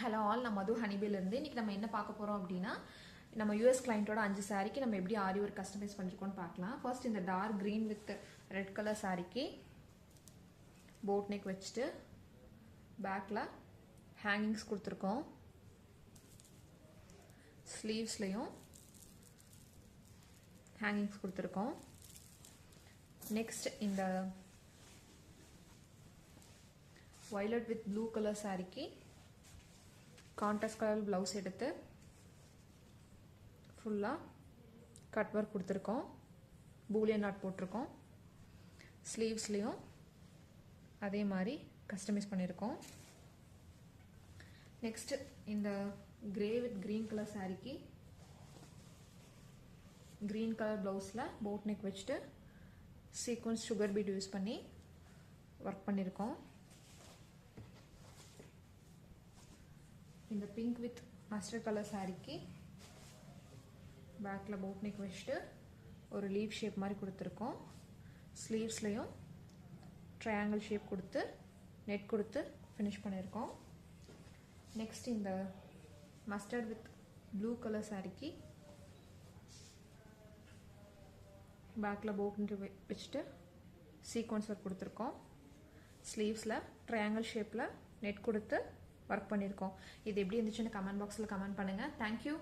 Hello all, நான் மது ஹனிபேலேருந்து இன்றைக்கி நம்ம என்ன பார்க்க போகிறோம் அப்படின்னா, நம்ம யூஎஸ் கிளைண்ட்டோட 5 சாரிக்கு நம்ம எப்படி ஆரி ஒர்க் கஸ்டமைஸ் பண்ணிருக்கோம்னு பார்க்கலாம். ஃபர்ஸ்ட் இந்த dark green with red colour சாரிக்கு போட் நெக் வச்சுட்டு பேக்கில் ஹேங்கிங்ஸ் கொடுத்துருக்கோம். ஸ்லீவ்ஸ்லையும் ஹேங்கிங்ஸ் கொடுத்துருக்கோம். நெக்ஸ்ட் இந்த violet with blue color சாரிக்கு கான்ட்ராஸ்ட் கலர் ப்ளவுஸ் எடுத்து ஃபுல்லாக கட் ஒர்க் கொடுத்துருக்கோம். பூலியன் நாட் போட்டிருக்கோம். ஸ்லீவ்ஸ்லேயும் அதே மாதிரி கஸ்டமைஸ் பண்ணியிருக்கோம். நெக்ஸ்ட் இந்த கிரே வித் க்ரீன் கலர் சாரிக்கு க்ரீன் கலர் ப்ளவுஸில் போட் நெக் வச்சுட்டு சீக்வன்ஸ் சுகர் பீட் யூஸ் பண்ணி ஒர்க் பண்ணியிருக்கோம். இந்த பிங்க் வித் மஸ்டர்ட் கலர் சாரிக்கு பேக்கில் போட் நெக் வச்சுட்டு ஒரு லீவ் ஷேப் மாதிரி கொடுத்துருக்கோம். ஸ்லீவ்ஸ்லையும் ட்ரையாங்கிள் ஷேப் கொடுத்து நெட் கொடுத்து ஃபினிஷ் பண்ணியிருக்கோம். நெக்ஸ்ட் இந்த மஸ்டர்ட் வித் ப்ளூ கலர் சாரிக்கு பேக்கில் போட் நெக் வச்சுட்டு சீக்வன்ஸ் ஒர்க் கொடுத்துருக்கோம். ஸ்லீவ்ஸில் ட்ரையாங்கிள் ஷேப்பில் நெட் கொடுத்து ஒர்க் பண்ணியிருக்கோம். இது எப்படி இருந்துச்சுன்னு கமெண்ட் பாக்ஸில் கமெண்ட் பண்ணுங்கள். தேங்க்யூ.